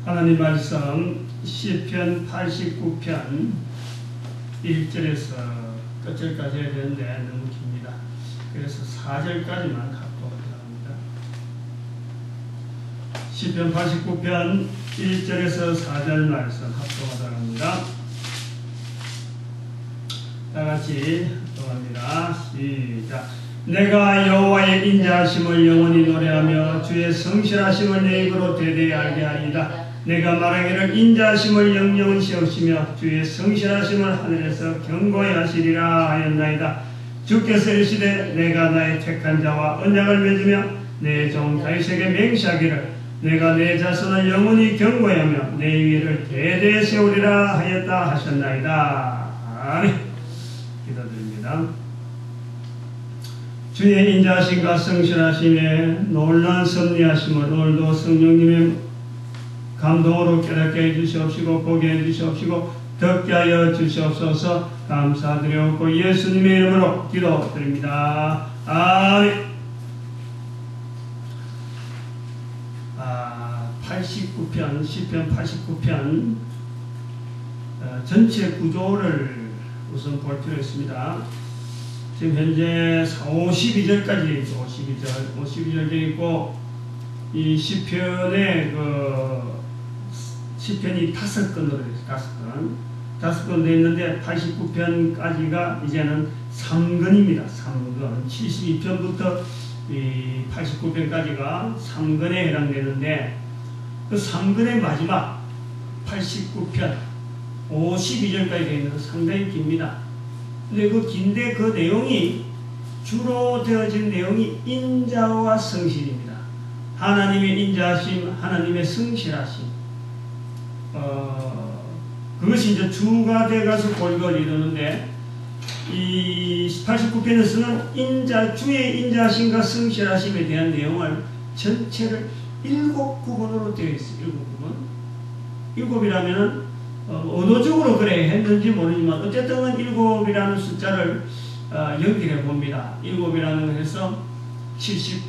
하나님 말씀 시편 89편 1절에서 끝절까지 해야 되는데 너무 깁니다. 그래서 4절까지만 합독하도록 합니다. 시편 89편 1절에서 4절 말씀 합독하도록 합니다. 다같이 합독합니다. 시작. 내가 여호와의 인자하심을 영원히 노래하며 주의 성실하심을 내 입으로 대대히 알게 하리이다. 내가 말하기를 인자하심을 영영은 세우시며 주의 성실하심을 하늘에서 견고히 하시리라 하였나이다. 주께서 이르시되 내가 나의 택한 자와 언약을 맺으며 내 종 다윗에게 맹세하기를 내가 내 자손을 영원히 견고히 하며 내 위를 대대히 세우리라 하였다 하셨나이다. 아멘. 기도드립니다. 주의 인자하심과 성실하심에 놀라운 섭리하심을 오늘도 성령님의 감동으로 깨닫게 해주시옵시고 보게 해주시옵시고 듣게 하여 주시옵소서. 감사드리옵고 예수님의 이름으로 기도드립니다. 아멘. 89편 시편 89편 전체 구조를 우선 볼 필요 있습니다. 지금 현재 52절까지 52절 되어 있고, 이 시편의 시편이 5건으로 되어 있어요. 5건 되어 있는데 89편까지가 이제는 3건입니다. 3건. 72편부터 이 89편까지가 3건에 해당되는데, 그 3건의 마지막 89편 52절까지 되어 있는 건 상당히 깁니다. 근데 그 긴데 그 내용이 주로 되어진 내용이 인자와 성실입니다. 하나님의 인자하심, 하나님의 성실하심. 그것이 이제 주가 되어가서 골고루 이루는데, 이 89편에서는 주의 인자하심과 성실하심에 대한 내용을 전체를 7구번으로 되어 있어요. 7구번. 7이라면은 언어적으로 그래 했는지 모르지만 어쨌든 7이라는 숫자를 연결해 봅니다. 7이라는 것에서 7개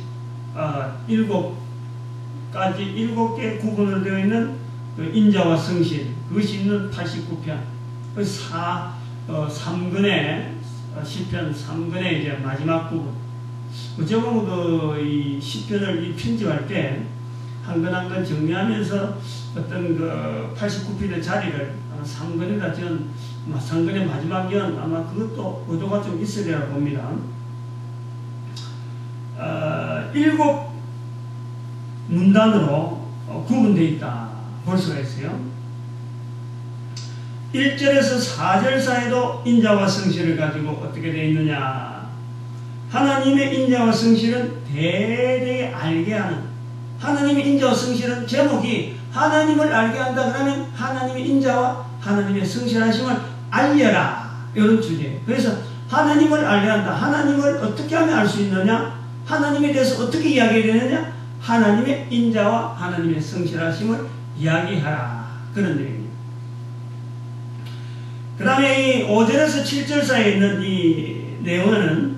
구분으로 되어 있는 그 인자와 성실, 그것이 있는 89편. 그 3권의 시편 3권의 이제 마지막 부분. 제가 이 시편을 편집할 때 한 건 한 건 정리하면서 어떤 그 89편의 자리를 3권에다 전 3권의 마지막이면 아마 그것도 의도가 좀 있으리라 봅니다. 7 문단으로 구분되어 있다 볼 수가 있어요. 1절에서 4절 사이도 인자와 성실을 가지고 어떻게 되어 있느냐. 하나님의 인자와 성실은 대대히 알게 하는, 하나님의 인자와 성실은 제목이 하나님을 알게 한다 그러면 하나님의 인자와 하나님의 성실하심을 알려라, 이런 주제예요. 그래서 하나님을 알게 한다. 하나님을 어떻게 하면 알 수 있느냐, 하나님에 대해서 어떻게 이야기해야 되느냐, 하나님의 인자와 하나님의 성실하심을 이야기하라, 그런 내용입니다. 그 다음에 이 5절에서 7절 사이에 있는 이 내용은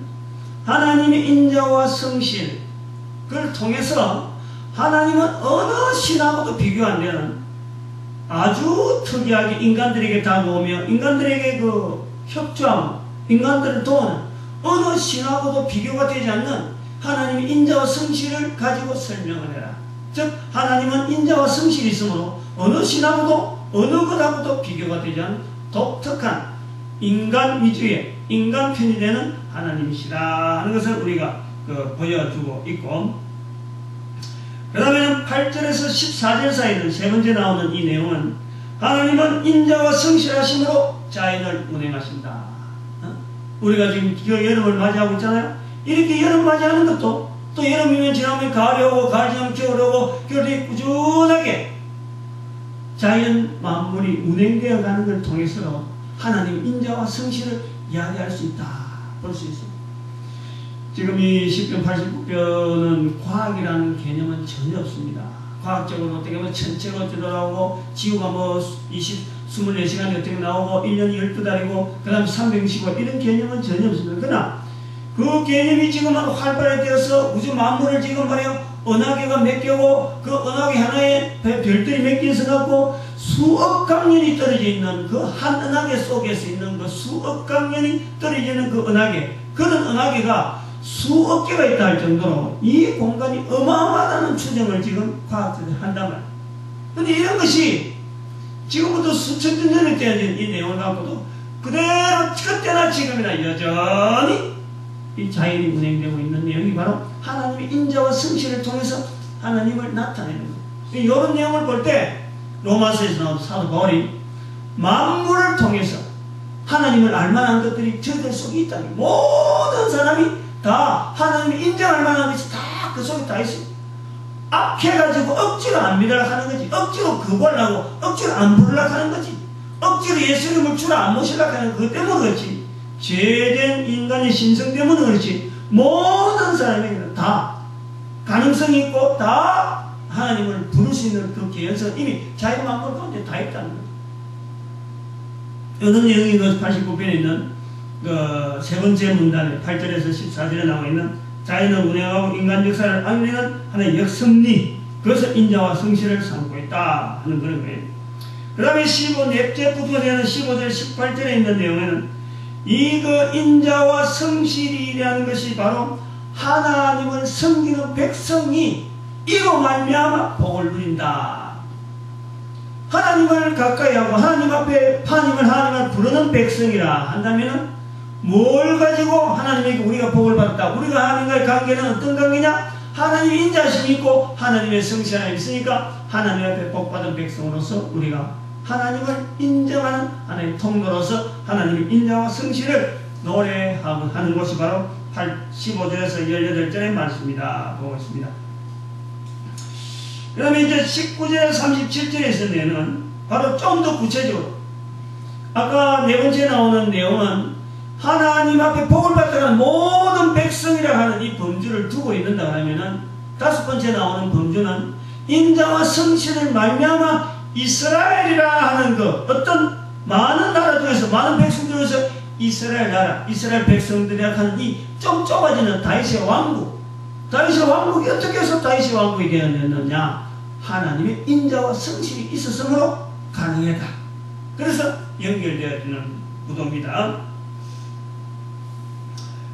하나님의 인자와 성실, 그걸 통해서 하나님은 어느 신하고도 비교 안 되는 아주 특이하게 인간들에게 다가오며 인간들에게 그 협조하며 인간들을 도우는 어느 신하고도 비교가 되지 않는 하나님의 인자와 성실을 가지고 설명을 해라. 즉 하나님은 인자와 성실이 있으므로 어느 신하고도 어느 것하고도 비교가 되지 않는 독특한 인간 위주의 인간 편이 되는 하나님이시다 하는 것을 우리가 보여주고 있고, 그 다음에는 8절에서 14절 사이는 세 번째 나오는 이 내용은 하나님은 인자와 성실하심으로 자연을 운행하신다. 우리가 지금 여름을 맞이하고 있잖아요. 이렇게 여름 맞이하는 것도 또 여름이면 지나면 가을이 오고 가을이 지나면 겨울이 오고 겨울이 꾸준하게 자연 만물이 운행되어 가는 걸 통해서 하나님 인자와 성실을 이야기할 수 있다 볼 수 있습니다. 지금 이 시편 89편은 과학이라는 개념은 전혀 없습니다. 과학적으로 어떻게 보면 천체가 어떻게 나오고 지구가 뭐 24시간이 어떻게 나오고 1년이 12달이고 그 다음 365 이런 개념은 전혀 없습니다. 그러나 그 개념이 지금 활발해되어서 우주 만물을 지금 말이에요 은하계가 몇 개고 그 은하계 하나에 별들이 몇 개 있어갖고 수억 강년이 떨어져 있는 그 한 은하계 속에서 있는 그 수억 강년이 떨어지는 그 은하계, 그런 은하계가 수억 개가 있다 할 정도로 이 공간이 어마어마하다는 추정을 지금 과학자들이 한단 말이에요. 근데 이런 것이 지금부터 수천 년 전에 떼어진 이 내용을 갖고도 그대로 그때나 지금이나 여전히 이 자연이 운행되고 있는 내용이 바로 하나님의 인자와 성실을 통해서 하나님을 나타내는 거예요. 이런 내용을 볼 때 로마서에서 나온 사도 바울이 만물을 통해서 하나님을 알만한 것들이 저들 속에 있다는 거예요. 모든 사람이 다 하나님의 인정할 만한 것이 다 그 속에 다 있어요. 악해가지고 억지로 안 믿으려고 하는 거지, 억지로 거부하려고 억지로 안 부르려고 하는 거지, 억지로 예수 이름을 주라 안 모시려고 하는 그 때문에 그렇지, 죄된 인간의 신성 때문에 그렇지, 모든 사람에게는 다 가능성이 있고 다 하나님을 부를 수 있는 그 개연성은 이미 자연 만물 가운데 다 있다는 거예요. 어느 내용이 그 89편에 있는 그 세 번째 문단에 8절에서 14절에 나와 있는 자연을 운행하고 인간 역사를 악리는 하나의 역섭리, 그것을 인자와 성실을 삼고 있다 하는 그런 거예요. 그 다음에 15넷째부터 되는 15절 18절에 있는 내용에는 이 그 인자와 성실이라는 것이 바로 하나님을 섬기는 백성이 이로 말미암아 복을 누린다. 하나님을 가까이 하고 하나님 앞에 하나님을 부르는 백성이라 한다면은 뭘 가지고 하나님에게 우리가 복을 받았다. 우리가 하나님과의 관계는 어떤 관계냐? 하나님의 인자심이 있고 하나님의 성실함이 있으니까 하나님 앞에 복받은 백성으로서 우리가 하나님을 인정하는 하나님의 통로로서 하나님의 인자와 성실을 노래하고 하는 것이 바로 15절에서 18절의 말씀입니다. 보고 있습니다. 그 다음에 이제 19절 37절에서 내는 바로 좀 더 구체적으로 아까 네 번째 나오는 내용은 하나님 앞에 복을 받아가는 모든 백성이라 하는 이 범주를 두고 있는다 하면은 다섯 번째 나오는 범주는 인자와 성실을 말미암아 이스라엘이라 하는 그 어떤 많은 나라 중에서 많은 백성 중에서 이스라엘 나라, 이스라엘 백성들이라 하는 이 좀 좁아지는 다윗의 왕국, 다윗의 왕국이 어떻게 해서 다윗의 왕국이 되었느냐? 하나님의 인자와 성실이 있었으므로 가능했다. 그래서 연결되어지는 구도입니다.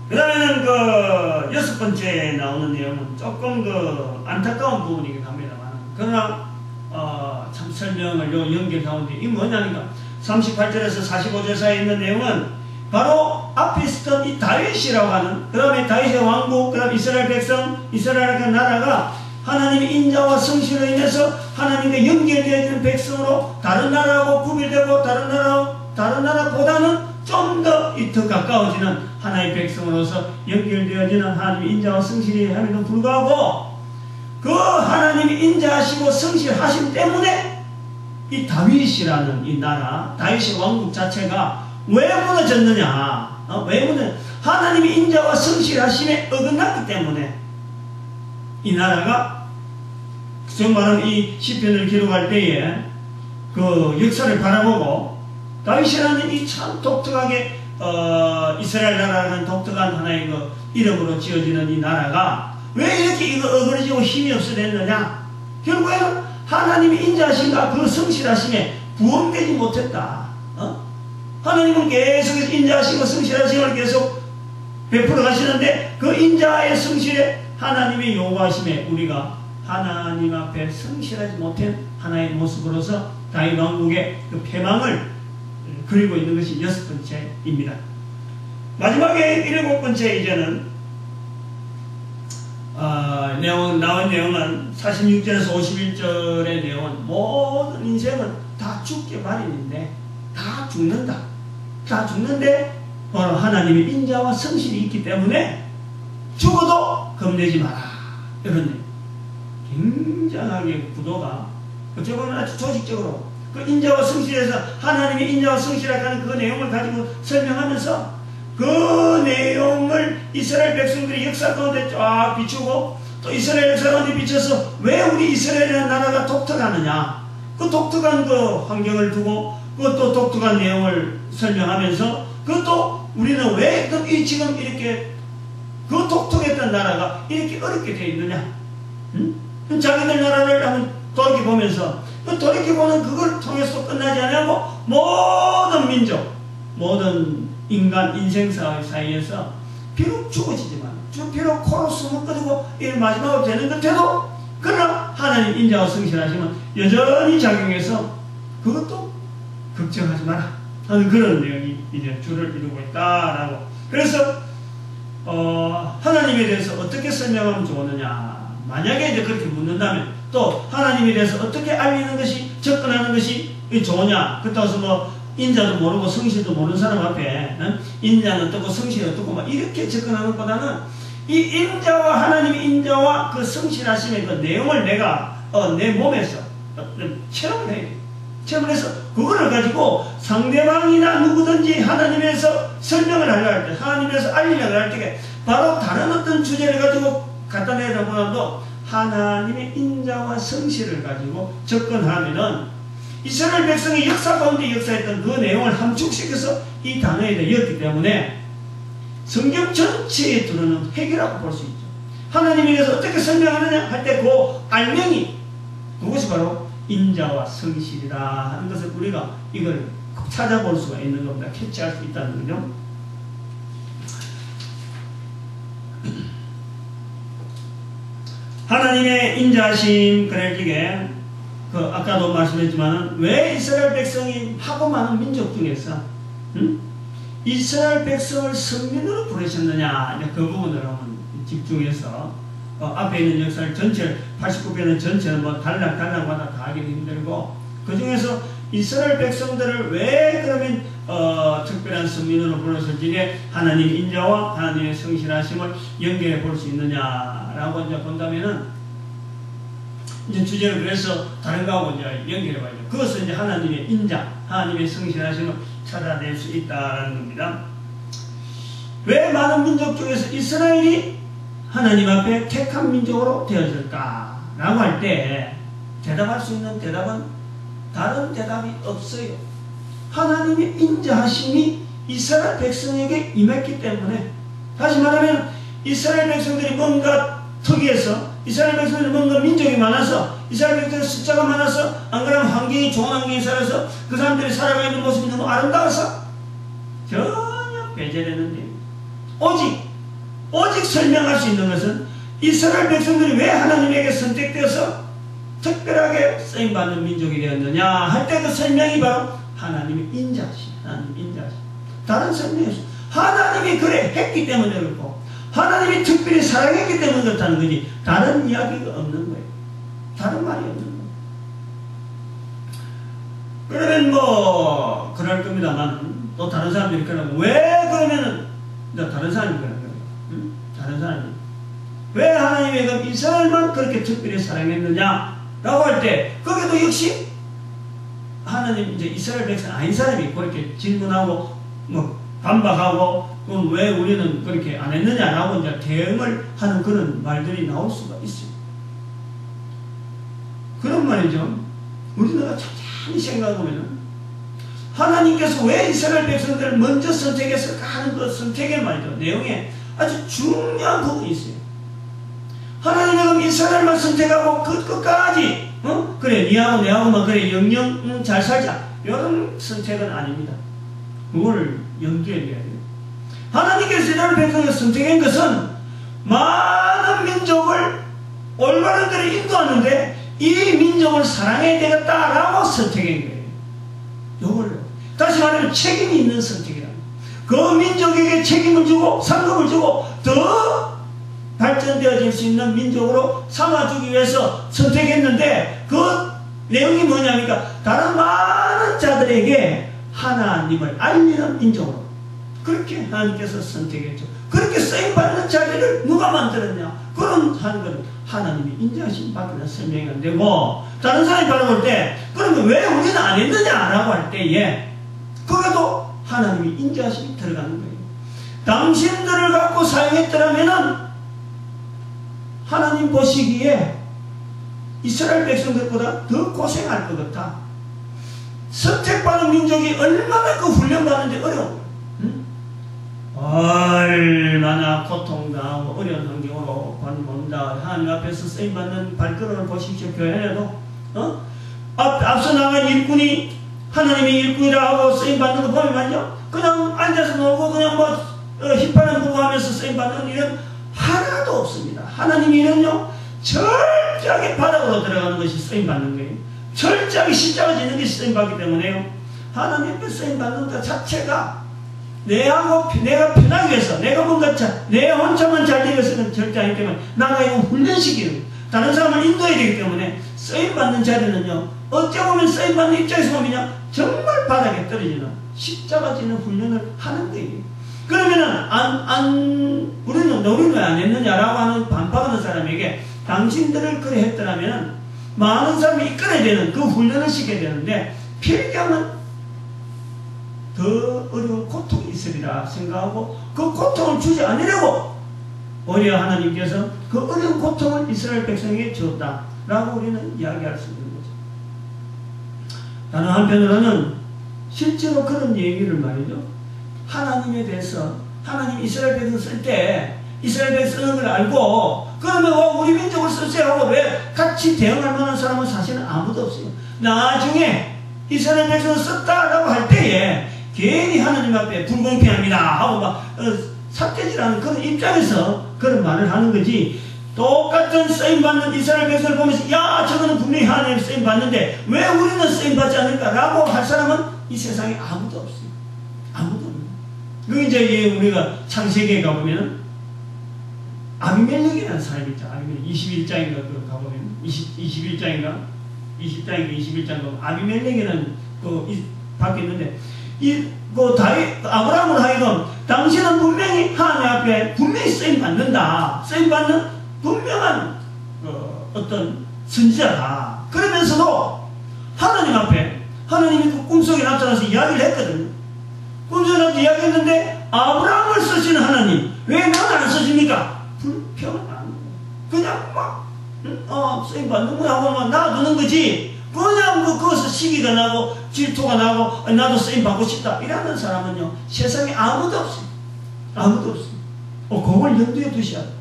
그 다음에는 그 여섯 번째 나오는 내용은 조금 그 안타까운 부분이긴 합니다만, 그러나 참 설명을 요 연결 가운데 이 뭐냐니까 38절에서 45절 사이에 있는 내용은 바로 앞에 있었던 이 다윗이라고 하는, 그 다음에 다윗의 왕국, 그 다음 이스라엘 백성, 이스라엘 나라가 하나님의 인자와 성실로 인해서 하나님과 연결되어지는 백성으로 다른 나라하고 구별되고 다른 나라보다는 좀 더 가까워지는 하나의 백성으로서 연결되어지는 하나님의 인자와 성실이 함에도 불구하고 그 하나님이 인자하시고 성실하심 때문에 이 다윗이라는 이 나라, 다윗의 왕국 자체가 왜 무너졌느냐? 왜 무너졌느냐? 하나님의 인자와 성실하심에 어긋났기 때문에 이 나라가 정말 이 시편을 기록할 때에 그 역사를 바라보고 다윗이라는 이 참 독특하게 이스라엘 나라라는 독특한 하나의 그 이름으로 지어지는 이 나라가 왜 이렇게 이거 어그러지고 힘이 없어졌느냐? 결국에는 하나님의 인자하심과 그 성실하심에 부응되지 못했다. 하나님은 계속해서 인자하시고 성실하심을 계속 베풀어 가시는데 그 인자의 성실에 하나님의 요구하심에 우리가 하나님 앞에 성실하지 못한 하나의 모습으로서 다윗 왕국의 그 패망을 그리고 있는 것이 여섯 번째입니다. 마지막에 일곱 번째 이제는 나온 내용은 46절에서 51절의 내용은 모든 인생은 다 죽게 마련인데 다 죽는다. 다 죽는데 바로 하나님의 인자와 성실이 있기 때문에 죽어도 겁내지 마라. 이런 내용. 굉장하게 구도가 어떻게 보면 아주 조직적으로 그 인자와 성실에서 하나님의 인자와 성실하는 그 내용을 가지고 설명하면서 그 내용을 이스라엘 백성들이 역사 가운데 쫙 비추고 또 이스라엘 역사 가운데 비춰서 왜 우리 이스라엘이라는 나라가 독특하느냐, 그 독특한 그 환경을 두고 그것도 독특한 내용을 설명하면서 그것도 우리는 왜 지금 이렇게 그 독특했던 나라가 이렇게 어렵게 되어 있느냐, 자기들 나라를 한번 돌이켜보면서 그 돌이켜보는 그걸 통해서 끝나지 않고 모든 민족, 모든 인간 인생 사이에서 비록 죽어지지만 비록 코로 숨을 끄고 이 마지막으로 되는 것에도 그러나 하나님 인자와 성실하시면 여전히 작용해서 그것도 걱정하지 마라 하는 그런 내용이 이제 줄을 이루고 있다라고. 그래서 하나님에 대해서 어떻게 설명하면 좋느냐, 만약에 이제 그렇게 묻는다면 또 하나님에 대해서 어떻게 알리는 것이, 접근하는 것이 좋으냐, 그렇다고 해서 뭐 인자도 모르고 성실도 모르는 사람 앞에 인자는 어떻고 성실이 어떻고 막 이렇게 접근하는 것보다는 이 인자와 하나님의 인자와 그 성실하심의 그 내용을 내가 내 몸에서 체험을 해야 돼. 체험을 해서 그거를 가지고 상대방이나 누구든지 하나님에서 설명을 하려 할 때, 하나님에서 알리려고 할 때 바로 다른 어떤 주제를 가지고 갖다 내다보아도 하나님의 인자와 성실을 가지고 접근하면은 이스라엘 백성의 역사 가운데 역사했던 그 내용을 함축시켜서 이 단어에 넣었기 때문에 성경 전체에 들어오는 핵이라고 볼 수 있죠. 하나님에 대해서 어떻게 설명하느냐 할 때 그 알명이 그것이 바로 인자와 성실이다 하는 것을 우리가 이걸 찾아볼 수가 있는 겁니다. 캐치할 수 있다는 거죠. 하나님의 인자하심, 그럴지게 아까도 말씀했지만 왜 이스라엘 백성이 하고 많은 민족 중에서 이스라엘 백성을 성민으로 부르셨느냐, 그 부분을 한번 집중해서 앞에 있는 역사를 전체 89편의 전체는 뭐 단락마다 다 하기도 힘들고 그 중에서 이스라엘 백성들을 왜 그러면 특별한 성민으로 부르셨지에 하나님 인자와 하나님의 성실하심을 연결해 볼 수 있느냐라고 이제 본다면은 이제 주제를 그래서 다른 거하고 이제 연결해 봐야죠. 그것은 이제 하나님의 인자, 하나님의 성실하심을 찾아낼 수 있다는 겁니다. 왜 많은 민족 중에서 이스라엘이 하나님 앞에 택한 민족으로 되어질까? 라고 할 때 대답할 수 있는 대답은 다른 대답이 없어요. 하나님의 인자하심이 이스라엘 백성에게 임했기 때문에, 다시 말하면 이스라엘 백성들이 뭔가 특이해서, 이스라엘 백성들이 뭔가 민족이 많아서, 이스라엘 백성들이 숫자가 많아서, 안 그러면 환경이 좋은 환경에 살아서 그 사람들이 살아가 있는 모습이 너무 아름다워서 전혀 배제되는데, 오직 설명할 수 있는 것은 이스라엘 백성들이 왜 하나님에게 선택되어서 특별하게 쓰임받는 민족이 되었느냐 할 때 그 설명이 바로 하나님의 인자하심, 하나님 인자하심. 다른 설명이 없어. 하나님이 그래 했기 때문에 그렇고 하나님이 특별히 사랑했기 때문에 그렇다는 거지 다른 이야기가 없는 거예요. 다른 말이 없는 거예요. 그러면 뭐 그럴 겁니다만 또 다른 사람들이 그러면 왜 그러면은 다른 사람이 그러는 거예요. 응? 다른 사람이 왜 하나님이 그럼 이스라엘만 그렇게 특별히 사랑했느냐 라고 할 때 거기도 역시 하나님 이제 이스라엘 백성 아닌 사람이 그렇게 질문하고 뭐 반박하고 그럼 왜 우리는 그렇게 안 했느냐라고 이제 대응을 하는 그런 말들이 나올 수가 있어요. 그런 말이죠. 우리나라 천천히 생각해보면 하나님께서 왜 이스라엘 백성들을 먼저 선택했을까 하는 그 선택의 말이죠. 내용에 아주 중요한 부분이 있어요. 하나님이 그럼 이스라엘만 선택하고 그 끝까지 그래 니하고 내하고만 그래 영영 잘 살자 이런 선택은 아닙니다. 그걸 연결해야 돼요. 하나님께서 이스라엘 백성을 선택한 것은 많은 민족을 올바른 길을 인도하는데 이 민족을 사랑해야 되겠다라고 선택한 거예요. 이걸로 다시 말하면 책임이 있는 선택이랍니다. 그 민족에게 책임을 주고 상급을 주고 더 발전되어질 수 있는 민족으로 삼아주기 위해서 선택했는데 그 내용이 뭐냐니까 다른 많은 자들에게 하나님을 알리는 민족으로 그렇게 하나님께서 선택했죠. 그렇게 쓰임받는 자리를 누가 만들었냐? 그런 하는 건 하나님이 인자하신 밖에는 설명이 안 되고 다른 사람이 바라볼 때 그러면 왜 우리는 안 했느냐라고 할 때에 그래도 하나님이 인자하심이 들어가는 거예요. 당신들을 갖고 사용했더라면은 하나님 보시기에 이스라엘 백성들보다 더 고생할 것 같아. 선택받은 민족이 얼마나 그 훈련받는데 어려워. 얼마나 고통당하고 어려운 환경으로 본다. 하나님 앞에서 쓰임받는 발걸음을 보십시오. 교회에도 앞서 나간 일꾼이 하나님의 일꾼이라 하고 쓰임받는 거 보면 말이죠. 그냥 앉아서 놀고 그냥 힙하는 부부 하면서 쓰임받는 일은 하나도 없습니다. 하나님 일은요, 철저하게 바닥으로 들어가는 것이 쓰임받는 거예요. 철저하게 십자가 지는 것이 쓰임받기 때문에요. 하나님 앞에 쓰임받는 것 자체가 내가 편하기 위해서, 내가 뭔가 내 혼자만 잘 되기 위해서는 절대 아니기 때문에 나가 이거 훈련시키는, 다른 사람을 인도해야 되기 때문에 쓰임받는 자리는요, 어찌 보면 쓰임받는 입장에서 보면요, 정말 바닥에 떨어지는 십자가 지는 훈련을 하는 거예요. 그러면은 우리는 왜 안 했느냐라고 하는 반박하는 사람에게 당신들을 그래 했더라면 많은 사람이 이끌어야 되는 그 훈련을 시켜야 되는데 필경은 더 어려운 고통이 있으리라 생각하고 그 고통을 주지 않으려고 오히려 하나님께서 그 어려운 고통을 이스라엘 백성에게 주었다라고 우리는 이야기할 수 있는 거죠. 다른 한편으로는 실제로 그런 얘기를 말이죠. 하나님에 대해서 하나님 이스라엘 백성 쓸 때 이스라엘 백성 쓰는 걸 알고 그러면 우리 민족을 쓰세요 하고 왜 같이 대응할 만한 사람은 사실은 아무도 없어요. 나중에 이스라엘 백성을 썼다라고 할 때에 괜히 하나님 앞에 불공평합니다 하고 막 삿대질하는 그런 입장에서 그런 말을 하는 거지. 똑같은 쓰임받는 이스라엘 백성을 보면서 야 저거는 분명히 하나님 쓰임받는데 왜 우리는 쓰임받지 않을까라고 할 사람은 이 세상에 아무도 없어요. 아무도 없어요. 그 이제 우리가 창세기에 가보면 아비멜렉이라는 사람이 있죠. 아비멜렉 21장인가 가보면 21장인가 20장인가 21장인가 아비멜렉이라는 밖에 있는데 아브라함을 하여금 당신은 분명히 하나님 앞에 분명히 쓰임받는다. 쓰임받는 분명한 어떤 선지자다. 그러면서도 하나님 앞에 하나님이 그 꿈속에 나타나서 이야기를 했거든요. 꿈속에 나타나서 이야기했는데 아브라함을 쓰시는 하나님 왜 너는 안 쓰십니까? 불평을 안 하는 거예요. 그냥 막 쓰임받는 거 하고 막 놔두는 거지. 그냥 거기서 시기가 나고 질투가 나고 나도 쓰임받고 싶다 이러는 사람은요 세상에 아무도 없어요. 아무도 없어요. 그걸 염두에 두셔야 돼요.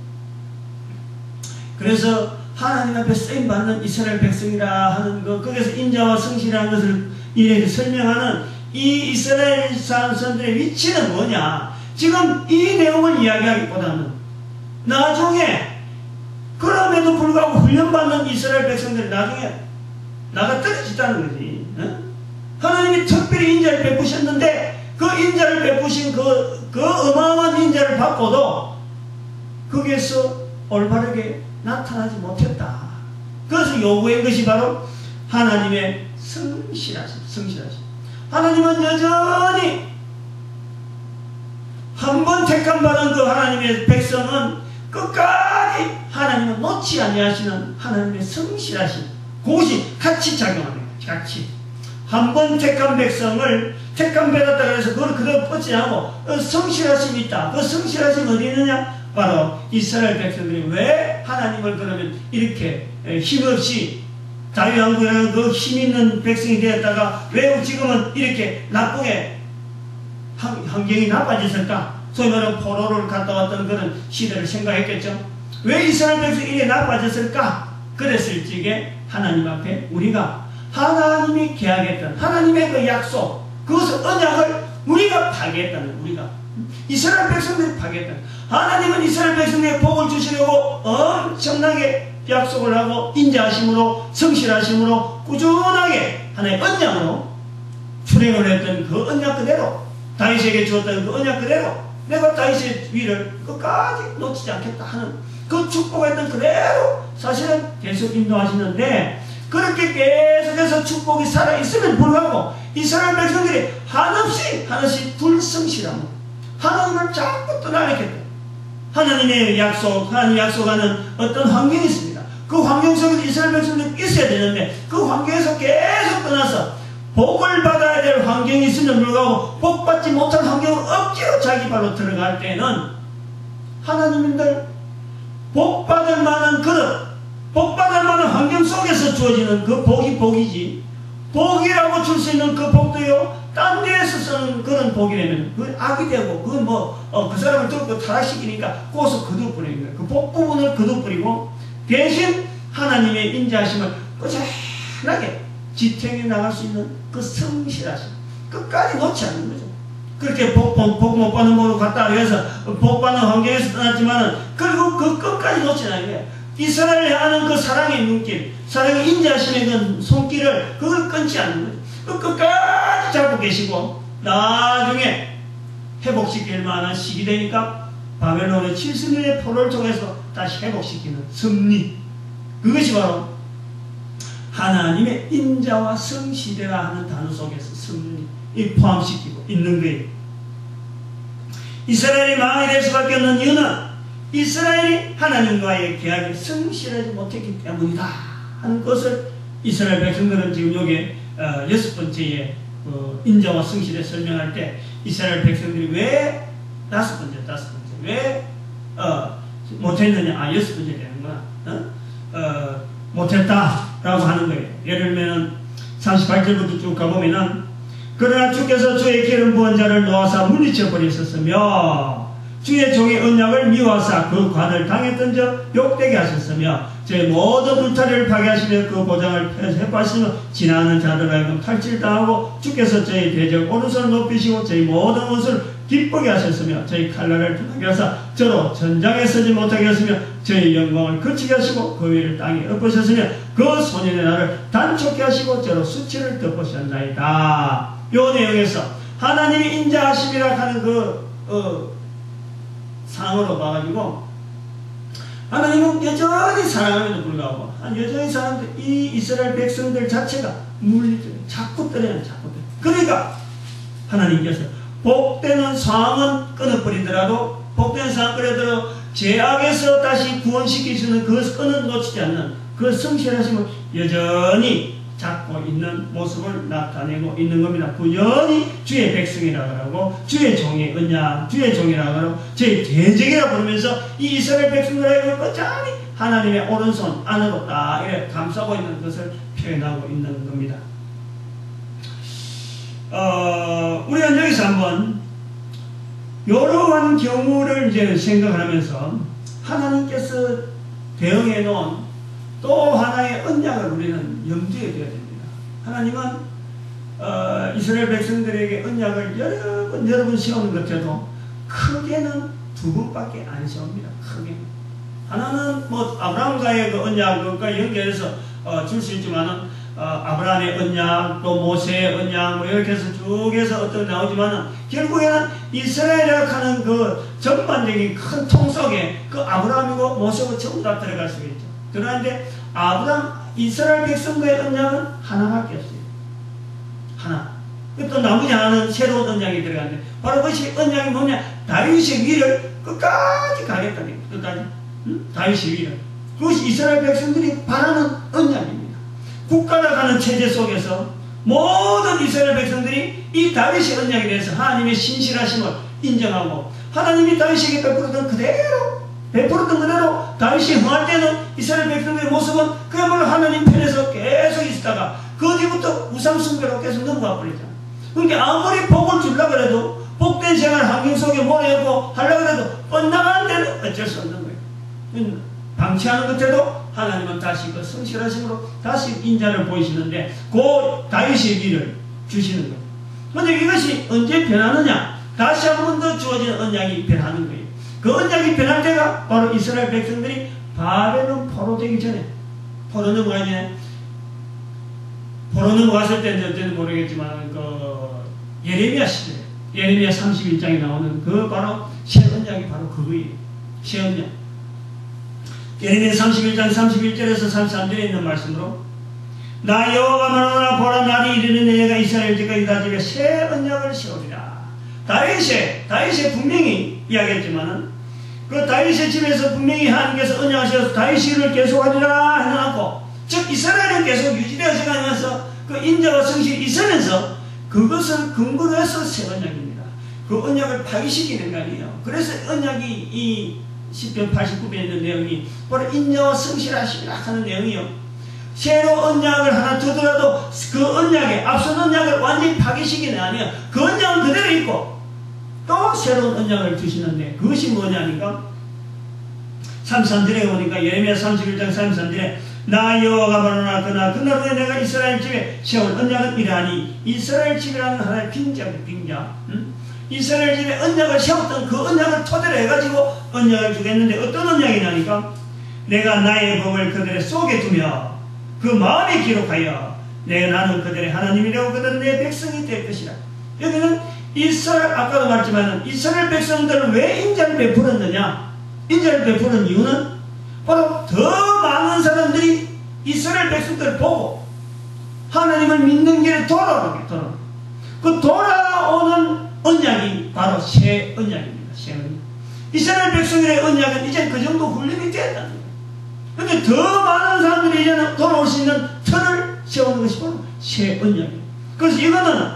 그래서 하나님 앞에 쓰임받는 이스라엘 백성이라 하는 것, 거기서 인자와 성실이라는 것을 이렇게 설명하는 이 이스라엘 사람들의 위치는 뭐냐. 지금 이 내용을 이야기하기보다는 나중에 그럼에도 불구하고 훈련받는 이스라엘 백성들이 나중에 나가 떨어지다는 거지. 하나님이 특별히 인자를 베푸셨는데 그 인자를 베푸신 그 어마어마한 인자를 받고도 거기에서 올바르게 나타나지 못했다. 그래서 요구한 것이 바로 하나님의 성실하심. 하나님은 여전히 한 번 택함받은 그 하나님의 백성은 끝까지 하나님은 놓지 아니하시는 하나님의 성실하심, 그것이 같이 작용합니다. 같이 한 번 택한 백성을 택함받았다 그래서 그걸 그대로 뻗지 않고 성실하심이 있다. 그 성실하심이 어디 있느냐? 바로 이스라엘 백성들이 왜 하나님을 그러면 이렇게 힘없이 다윗왕국이라는 그 힘있는 백성이 되었다가 왜 지금은 이렇게 나쁘게 환경이 나빠졌을까? 소위 말하는 포로를 갔다 왔던 그런 시대를 생각했겠죠. 왜 이스라엘 백성이 이렇게 나빠졌을까? 그랬을 적에 하나님 앞에 우리가 하나님이 계약했던 하나님의 그 약속, 그것을 언약을 우리가 파괴했다는, 우리가 이스라엘 백성들이 파괴했다는, 하나님은 이스라엘 백성에게 복을 주시려고 엄청나게 약속을 하고 인자하심으로 성실하심으로 꾸준하게 하나의 언약으로 출행을 했던 그 언약 그대로, 다윗에게 주었던 그 언약 그대로 내가 다윗의 위를 끝까지 놓치지 않겠다 하는 그 축복했던 그대로 사실은 계속 인도하시는데, 그렇게 계속해서 축복이 살아있음에도 불구하고 이스라엘 백성들이 한없이 불성실하고 하나님을 자꾸 떠나겠다. 하나님의 약속, 하나님 약속하는 어떤 환경이 있습니다. 그 환경 속에서 이스라엘 백성들이 있어야 되는데 그 환경에서 계속 떠나서 복을 받아야 될 환경이 있음에도 불구하고 복받지 못할 환경을 억지로 자기 발로 들어갈 때는 하나님들 복받을 만한 그릇, 복받을 만한 환경 속에서 주어지는 그 복이 복이지, 복이라고 줄 수 있는 그 복도요, 딴 데에서 쓰는 그런 복이라면 그 악이 되고, 그건 그 사람을 또 타락시키니까 거기서 거두어버리는 거예요. 그 복 부분을 거두어버리고, 대신 하나님의 인자하심을 꾸준하게 지탱해 나갈 수 있는 그 성실하심, 끝까지 놓지 않는 거죠. 그렇게 복 못 받는 법으로 갔다 그래서 복 받는 환경에서 떠났지만은, 그리고 그 끝까지 놓지 않는 거예요. 이스라엘을 향하는 그 사랑의 눈길, 사랑의 인자하심의 그 손길을, 그걸 끊지 않는 거죠. 그 끝까지 잡고 계시고, 나중에 회복시킬 만한 시기 되니까 바벨론의 70년의 포로를 통해서 다시 회복시키는 승리, 그것이 바로 하나님의 인자와 성실이라 하는 단어 속에서 승리 포함시키고 있는 거예요. 이스라엘이 망하게 될 수밖에 없는 이유는 이스라엘이 하나님과의 계약에 성실하지 못했기 때문이다 하는 것을 이스라엘 백성들은 지금 여기 6번째에 인자와 성실에 설명할 때, 이스라엘 백성들이 왜 다섯 번째 왜 못했느냐, 6번째 되는구나, 못했다라고 하는 거예요. 예를 들면 38절부터 쭉 가보면은, 그러나 주께서 주의 기름 부은 자를 놓아사 물리쳐 버리셨으며 주의 종의 언약을 미워하사 그 관을 당했던 자 욕되게 하셨으며 저희 모든 울타리를 파괴하시며 그 보장을 해파시며 지나는 자들 하여금 탈취당하고 주께서 저희 대적 오른손을 높이시고 저희 모든 것을 기쁘게 하셨으며 저희 칼날을 편하게 하사 저로 전장에 서지 못하게 하시며 저희 영광을 그치게 하시고 그 위를 땅에 엎으셨으며 그 소년의 날을 단촉게 하시고 저로 수치를 덮으셨나이다. 요 내용에서 하나님이 인자하심이라 하는 상으로 봐가지고, 하나님은 여전히 사랑함에도 불구하고 여전히 사랑하는데 이 이스라엘 백성들 자체가 물리죠. 자꾸 때려요. 그러니까 하나님께서 복되는 상은 끊어버리더라도, 복된 상은 끊어더라도 죄악에서 다시 구원시키시는 그 끈을 놓치지 않는 그 성실하심을 여전히 잡고 있는 모습을 나타내고 있는 겁니다. 부연히 주의 백성이라고 하고, 주의 종의 언약, 주의 종이라고 하고, 주의 대적이라고 부르면서 이 이스라엘 백성들에게 끝까지 하나님의 오른손 안으로 딱 이렇게 감싸고 있는 것을 표현하고 있는 겁니다. 우리가 여기서 한번 여러한 경우를 이제 생각하면서 하나님께서 대응해 놓은 또 하나의 언약을 우리는 염두에 둬야 됩니다. 하나님은 이스라엘 백성들에게 언약을 여러 번 세우는 것 같아도 크게는 두 번밖에 안 세웁니다. 크게는. 하나는 아브라함과의 그 언약과 연결해서 줄 수 있지만은 아브라함의 언약, 또 모세의 언약, 이렇게 해서 쭉 해서 어떤 나오지만은 결국에는 이스라엘이라고 하는 그 전반적인 큰 통 속에 그 아브라함이고 모세고 전부 다 들어갈 수 있죠. 그런데 이스라엘 백성과의 언약은 하나밖에 없어요. 하나. 또 나머지 하나는 새로운 언약이 들어가는데, 바로 그것이 언약이 뭐냐? 다윗의 위를 끝까지 가겠다는 거예요. 끝까지. 다윗의 위를. 그것이 이스라엘 백성들이 바라는 언약입니다. 국가라가는 체제 속에서 모든 이스라엘 백성들이 이 다윗의 언약에 대해서 하나님의 신실하심을 인정하고, 하나님이 다윗에게 베풀었던 그대로 다윗이 흥할 때는 이스라엘 백성들의 모습은 그야말로 하나님 편에서 계속 있다가 그 뒤부터 우상숭배로 계속 넘어가 버리잖아. 그러니까 아무리 복을 주려고 해도, 복된 생활 환경 속에 모여있고 하려고 해도 뻗나가는 데는 어쩔 수 없는 거예요. 방치하는 것에도 하나님은 다시 그 성실하심으로 다시 인자를 보이시는데, 그 다윗의 길을 주시는 거예요. 그런데 이것이 언제 변하느냐? 다시 한 번 더 주어진 언약이 변하는 거예요. 그 언약이 변할 때가 바로 이스라엘 백성들이 바벨론 포로 되기 전에, 포로 넘어갔을 때는 모르겠지만 예레미야 시대, 예레미야 31장에 나오는 그 바로 새 언약이 바로 그거예요. 새 언약. 예레미야 31장 31절에서 33절에 있는 말씀으로, 나 여호와가 말하노라, 보라 날이 이르는 내가 이스라엘 집과 유다 집에 새 언약을 세우리라. 다윗의 분명히 이야기했지만은, 그 다윗의 집에서 분명히 하나님께서 언약을 세워서 다윗을 계속하리라 해놓고, 즉 이스라엘은 계속 유지되어져 가면서 그 인자와 성실이 있으면서 그것을 근거로 해서 새 언약입니다. 그 언약을 파기시키는 거 아니에요. 그래서 언약이 이 10편 89편에 있는 내용이 바로 인자와 성실하시라 하는 내용이요. 새로 언약을 하나 두더라도 그 언약에 앞선 언약을 완전히 파기시키는 아니야. 그 언약은 그대로 있고 또 새로운 언약을 주시는데 그것이 뭐냐니까 33절에 보니까 예레미야 31장 33절에 나 여호와가 말하노라 그날 후에 내가 이스라엘 집에 세울 언약은 이러하니 이스라엘 집이라는 하나의 빙자고 빙자. 이스라엘 집에 언약을 세웠던 그 언약을 토대로 해가지고 언약을 주겠는데 어떤 언약이냐니까 내가 나의 법을 그들의 속에 두며 그 마음에 기록하여 나는 그들의 하나님이라고 그들은 내 백성이 될 것이라. 여기는 이스라엘 아까도 말했지만 이스라엘 백성들은 왜 인자를 베풀었느냐. 인자를 베푸는 이유는 바로 더 많은 사람들이 이스라엘 백성들을 보고 하나님을 믿는 길에 돌아오는 게 그 돌아오는 언약이 바로 새 언약입니다. 새 언약. 이스라엘 백성들의 언약은 이제 그 정도 훈련이 됐다는 거예요. 그런데 더 많은 사람들이 이제는 돌아올 수 있는 틀을 세우는 것이 바로 새 언약이에요. 그래서 이거는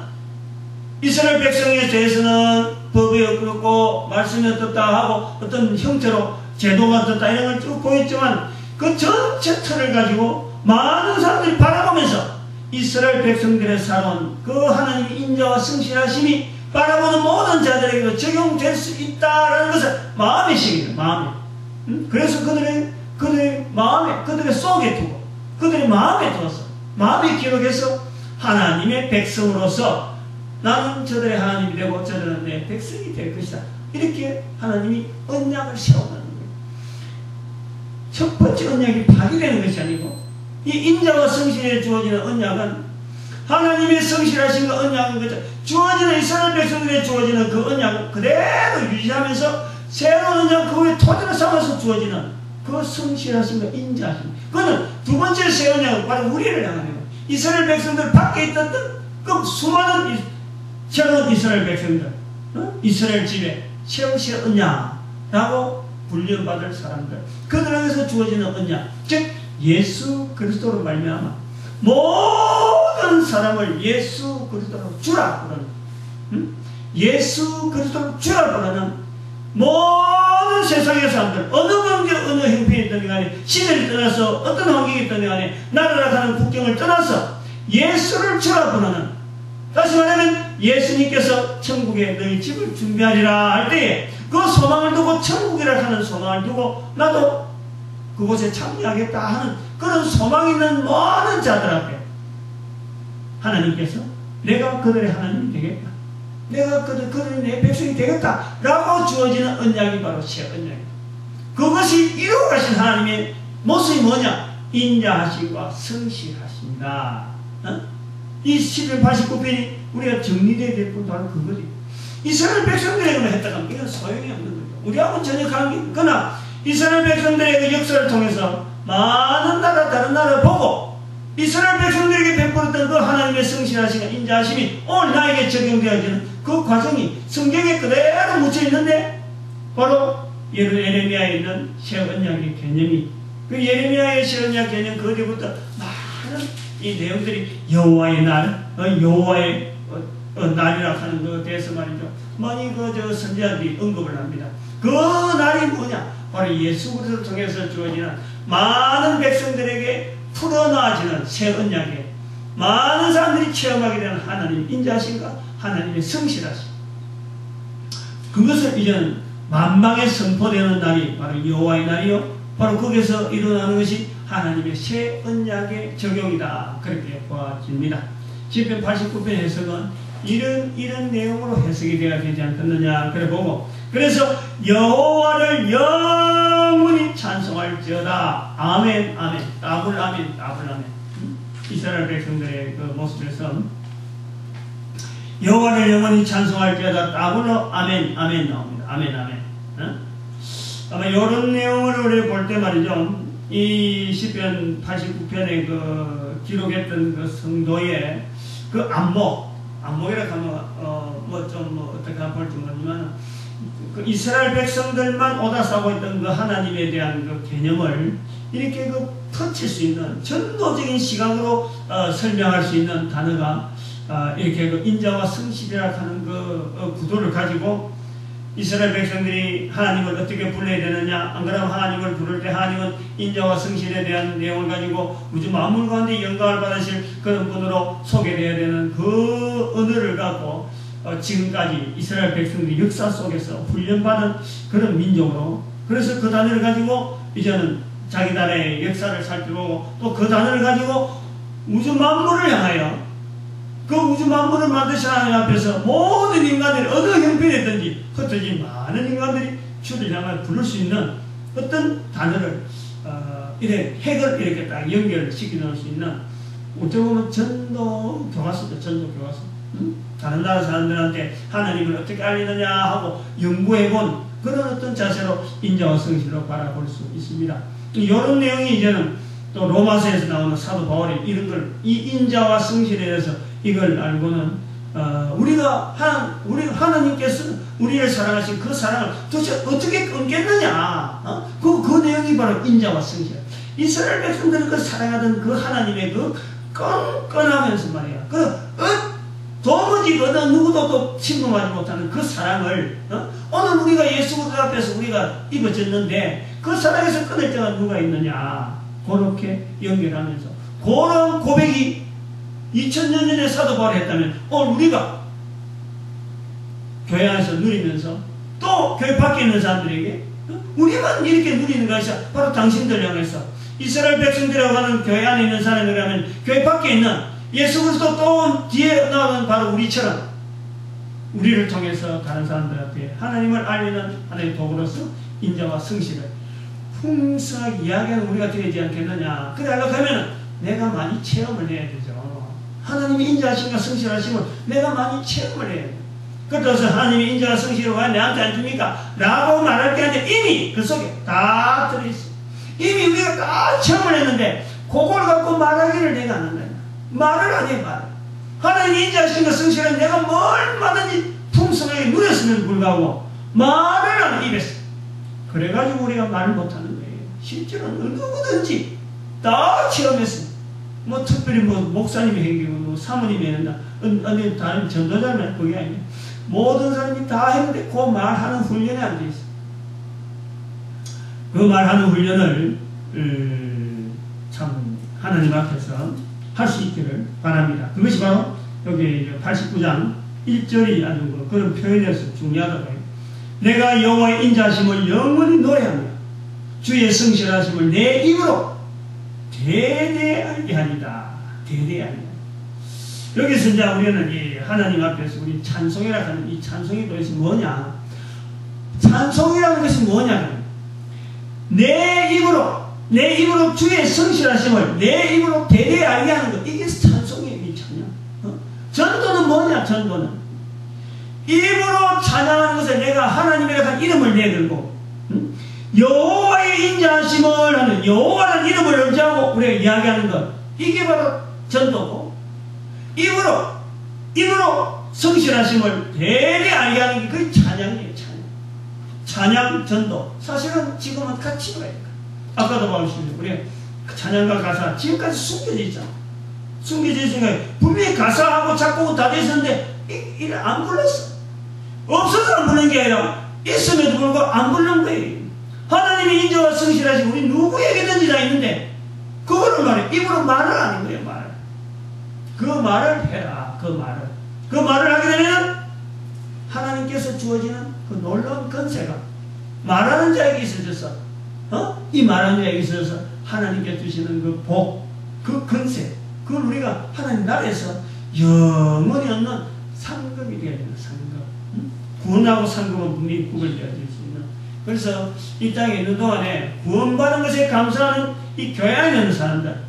이스라엘 백성에 대해서는 법이 없고 말씀이 어떻다 하고 어떤 형태로 제도가 어떻다 이런 걸 쭉 보였지만 그 전체 틀을 가지고 많은 사람들이 바라보면서 이스라엘 백성들의 살아온 그 하나님의 인자와 성실하심이 바라보는 모든 자들에게도 적용될 수 있다라는 것을 마음에 새깁니다. 마음에. 그래서 그들의 마음에, 그들의 속에 두고 그들의 마음에 두어서 마음에 기록해서 하나님의 백성으로서 나는 저들의 하나님이 되고 저들은 내 백성이 될 것이다. 이렇게 하나님이 언약을 세워가는 거예요. 첫 번째 언약이 파기되는 것이 아니고 이 인자와 성실에 주어지는 언약은 하나님의 성실하신 그 언약은 그죠. 주어지는 이스라엘 백성들에 주어지는 그 언약을 그대로 유지하면서 새로운 언약 그 위에 토대로 삼아서 주어지는 그 성실하신 그 인자하심. 그거는 두 번째 새 언약은 바로 우리를 향하는 거예요. 이스라엘 백성들 밖에 있던 그 수많은 새로운 이스라엘 백성들, 이스라엘 집에 세우실 언약라고 훈련받을 사람들, 그들에게서 주어지는 언약, 즉 예수 그리스도로 말미암아 모든 사람을 예수 그리스도로 주라 그러는, 예수 그리스도로 주라 그러는 모든 세상의 사람들, 어느 관계 어느 형편이 있든 간에 시대를 떠나서 어떤 환경이 있든 간에 나라라 하는 국경을 떠나서 예수를 주라 그러는, 다시 말하면 예수님께서 천국에 너희 집을 준비하리라 할 때에 그 소망을 두고 천국이라 하는 소망을 두고 나도 그곳에 참여하겠다 하는 그런 소망 있는 모든 자들 앞에 하나님께서 내가 그들의 하나님이 되겠다, 내가 그들이 내 백성이 되겠다 라고 주어지는 언약이 바로 새 언약입니다. 그것이 이루어가신 하나님의 모습이 뭐냐? 인자하심과 성실하십니다. 이 11, 89편이 우리가 정리되어야 될 것도 바로 그거지. 이스라엘 백성들에게만 했다면 이건 소용이 없는 거죠. 우리하고는 전혀 관계, 그러나 이스라엘 백성들의 그 역사를 통해서 많은 나라, 다른 나라를 보고 이스라엘 백성들에게 베풀었던 그 하나님의 성실하심과 인자하심이 오늘 나에게 적용되어지는 그 과정이 성경에 그대로 묻혀있는데 바로 예레미야에 있는 새 언약의 개념이, 그 예레미야의 새 언약 개념 그 어디부터 많은 이 내용들이 여호와의 날, 여호와의 날이라 하는 것에 대해서 말이죠. 많이 선지자들이 언급을 합니다. 그 날이 뭐냐? 바로 예수 그리스도를 통해서 주어지는 많은 백성들에게 풀어놔지는 새 언약에 많은 사람들이 체험하게 되는 하나님의 인자하심과 하나님의 성실하심, 그것을 이제는 만방에 선포되는 날이 바로 여호와의 날이요, 바로 거기서 일어나는 것이 하나님의 새 언약의 적용이다, 그렇게 보아집니다. 시편 89편 해석은 이런 내용으로 해석이 되어야 되지 않겠느냐 그래 보고, 그래서 여호와를 영원히 찬송할지어다. 아멘, 아멘, 따블 아멘, 따블 아멘. 이스라엘 백성들의 그 모습에서 여호와를 영원히 찬송할지어다 따블로 아멘, 아멘 나옵니다. 아멘, 아멘. 아마 이런 내용을 우리 볼 때 말이죠, 이 시편 89편에 그 기록했던 그 성도의 그 안목이라 하면 어떻게 볼지 모르지만 그 이스라엘 백성들만 오다사고 있던 그 하나님에 대한 그 개념을 이렇게 그 터칠 수 있는 전도적인 시각으로 설명할 수 있는 단어가 이렇게 그 인자와 성실이라 하는 그 구도를 가지고 이스라엘 백성들이 하나님을 어떻게 불러야 되느냐, 안 그러면 하나님을 부를 때 하나님은 인자와 성실에 대한 내용을 가지고 우주 만물 가운데 영광을 받으실 그런 분으로 소개되어야 되는 그 언어를 갖고 지금까지 이스라엘 백성들이 역사 속에서 훈련받은 그런 민족으로, 그래서 그 단어를 가지고 이제는 자기 나라의 역사를 살펴보고 또 그 단어를 가지고 우주 만물을 향하여 그 우주 만물을 만드신 하나님 앞에서 모든 인간들이 어느 형편이든지 흩어진 많은 인간들이 주를 향하여 부를 수 있는 어떤 단어를 이래 핵을 이렇게 딱 연결시켜 놓을 수 있는, 어떻게 보면 전도 교과서죠. 전도 교과서. 다른 나라 사람들한테 하나님을 어떻게 알리느냐 하고 연구해본 그런 어떤 자세로 인자와 성실로 바라볼 수 있습니다. 이런 내용이 이제는 또 로마서에서 나오는 사도 바울이 이런 걸, 이 인자와 성실에 대해서 이걸 알고는 우리가 하나님께서 우리를 사랑하신 그 사랑을 도대체 어떻게 끊겠느냐, 그 내용이 바로 인자와 성실. 이스라엘 백성들은 그 사랑하던 그 하나님의 그 끈끈하면서 말이야, 도무지 어느 누구도 또 침범하지 못하는 그 사랑을 오늘 우리가 예수 그리스도 앞에서 우리가 입어졌는데 그 사랑에서 끊을 때가 누가 있느냐, 그렇게 연결하면서 그런 고백이 2000년 전에 사도 바울이 했다면 오늘 우리가 교회 안에서 누리면서 또 교회 밖에 있는 사람들에게 우리만 이렇게 누리는 것이 바로 당신들 향해서 이스라엘 백성들이라고 하는 교회 안에 있는 사람이라면 교회 밖에 있는 예수 그리스도 또 뒤에 나오는 바로 우리처럼 우리를 통해서 다른 사람들한테 하나님을 알리는 하나님의 도구로서 인자와 성실을 풍성하게 이야기하는 우리가 되지 않겠느냐. 그래 하려고 하면 내가 많이 체험을 해야 되죠. 하나님이 인자하심과 성실하심을 내가 많이 체험을 해야 돼요. 그래서 하나님이 인자와 성실을 왜 내한테 안 줍니까? 라고 말할 게 아니라 이미 그 속에 다 들어있어요. 이미 우리가 다 체험을 했는데 그걸 갖고 말하기를 내가 안 한다. 말을 안 해, 말. 하나님이 인자하심과 성실은 내가 얼마든지 풍성하게 누렸음에도 불구하고 말을 안 해, 입에서. 그래가지고 우리가 말을 못하는 거예요. 실제로는 누구든지 다 체험했습니다. 뭐 특별히 뭐 목사님이 행기고 뭐 사모님이 했나 아니 다른 전도자면 그게 아니에요. 모든 사람이 다 했는데 그 말하는 훈련에 안 돼 있어요. 그 말하는 훈련을 참 하나님 앞에서 할 수 있기를 바랍니다. 그것이 바로 여기 89장 1절이 아주 그런 표현에서 중요하다고 해요. 내가 여호와의 인자하심을 영원히 노래하며 주의 성실하심을 내 입으로 대대하게 하리다. 대대하리다. 여기서 이제 우리는 이 하나님 앞에서 우리 찬송이라 하는 이 찬송이 도대체 뭐냐? 찬송이라는 것이 뭐냐? 내 입으로 주의 성실하심을 내 입으로 대대하게 하는 것. 이게 찬송이에요. 이 찬양. 전도는 뭐냐? 전도는 입으로 찬양하는 것에 내가 하나님이라고 한 이름을 내들고 여호와의 인자하심을 하는 여호와라는 이름을 의지하고 우리가 이야기하는 것, 이게 바로 전도고, 입으로 성실하심을 대대하게 하는 게 그게 찬양이에요. 찬양, 전도. 사실은 지금은 같이 가야 돼요. 아까도 봐주시면 우리 찬양과 가사 지금까지 숨겨져 있잖아. 숨겨져 있으니까 분명히 가사하고 작곡은 다 돼 있었는데 이를 안 불렀어. 없어서 안 부르는 게 아니라 있음에도 불구하고 안 부르는 거예요. 하나님이 인자와 성실하시고 우리 누구에게든지 다 있는데 그거를 말해. 입으로 말을 하는 거예요. 말을. 그 말을 해라. 그 말을 하게 되면 하나님께서 주어지는 그 놀라운 권세가 말하는 자에게 있어져서 이 말하는 자에게 있어서 하나님께 주시는 그 복, 그 권세, 그걸 우리가 하나님 나라에서 영원히 얻는 상급이 되어야 되는 상급. 구원하고 상급은 분명히 구별되어질 수 있는. 그래서 이 땅에 있는 동안에 구원받은 것에 감사하는 이 교회 안에 있는 사람들,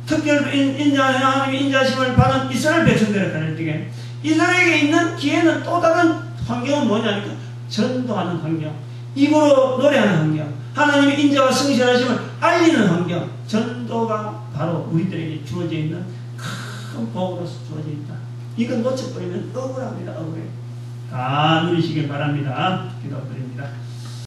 특별히 하나님의 인자하심을 받은 이스라엘 백성들을 가릴 때에 이들에게 있는 기회는 또 다른 환경은 뭐냐니까 전도하는 환경, 입으로 노래하는 환경, 하나님의 인자와 성실하심을 알리는 환경, 전도가 바로 우리들에게 주어져 있는 큰 복으로서 주어져 있다. 이건 놓쳐버리면 억울합니다. 억울해. 다 누리시길 바랍니다. 기도드립니다.